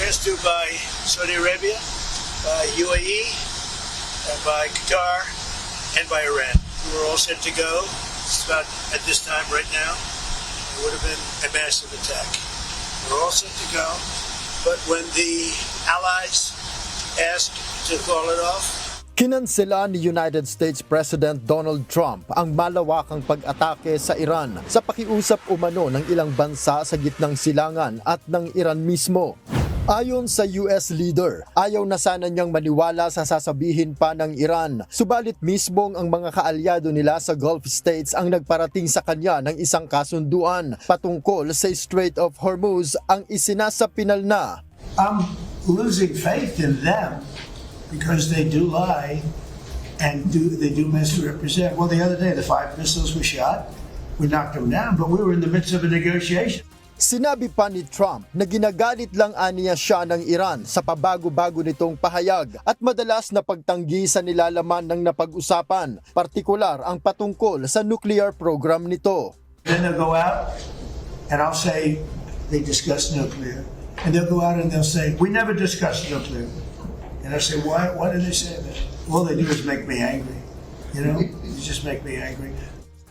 as to by Saudi Arabia, by UAE, and by Qatar, and by Iran. We were all set to go. It's about, at this time right now, it would have been a massive attack. We're all set to go. But when the allies asked to call it off, Kinansela ni United States President Donald Trump ang malawakang pag-atake sa Iran sa pakiusap umano ng ilang bansa sa gitnang silangan at ng Iran mismo. Ayon sa US leader, ayaw na sana niyang maniwala sa sasabihin pa ng Iran, subalit mismong ang mga kaalyado nila sa Gulf States ang nagparating sa kanya ng isang kasunduan patungkol sa Strait of Hormuz ang isinasapinal na. I'm losing faith in them because they do lie and they do misrepresent. Well, the other day, the 5 missiles were shot. We knocked them down, but we were in the midst of a negotiation. Sinabi pa ni Trump na ginagalit lang aniya siya ng Iran sa pabago-bago nitong pahayag at madalas na pagtanggi sa nilalaman ng napag-usapan, partikular ang patungkol sa nuclear program nito. Then they'll go out and I'll say they discussed nuclear. And they'll go out and they'll say, we never discussed nuclear. And I say, why did they say that? All they do is make me angry. You know, you just make me angry.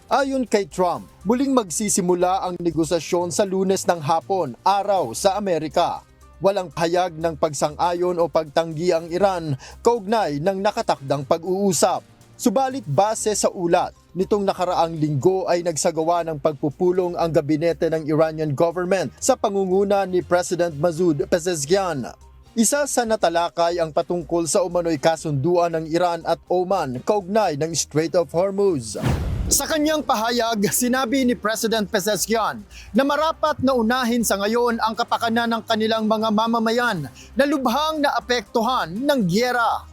Ayon kay Trump, muling magsisimula ang negosasyon sa Lunes ng hapon, araw sa Amerika. Walang pahayag ng pagsang-ayon o pagtanggi ang Iran kaugnay ng nakatakdang pag-uusap. Subalit base sa ulat, nitong nakaraang linggo ay nagsagawa ng pagpupulong ang gabinete ng Iranian government sa pangunguna ni President Masoud Pezeshkian. Isa sa natalakay ang patungkol sa umano'y kasunduan ng Iran at Oman kaugnay ng Strait of Hormuz. Sa kanyang pahayag, sinabi ni President Pezeshkian na marapat na unahin sa ngayon ang kapakanan ng kanilang mga mamamayan na lubhang naapektuhan ng giyera.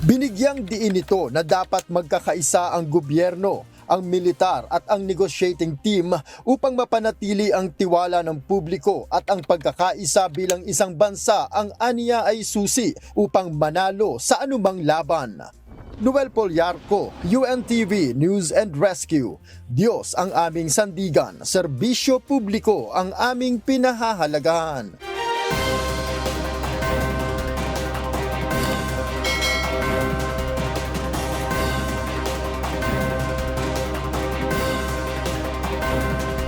Binigyang diin ito na dapat magkakaisa ang gobyerno, ang militar at ang negotiating team upang mapanatili ang tiwala ng publiko at ang pagkakaisa bilang isang bansa ang aniya ay susi upang manalo sa anumang laban. Noel Polyarco, UNTV News and Rescue. Diyos ang aming sandigan, serbisyo publiko ang aming pinahahalagahan.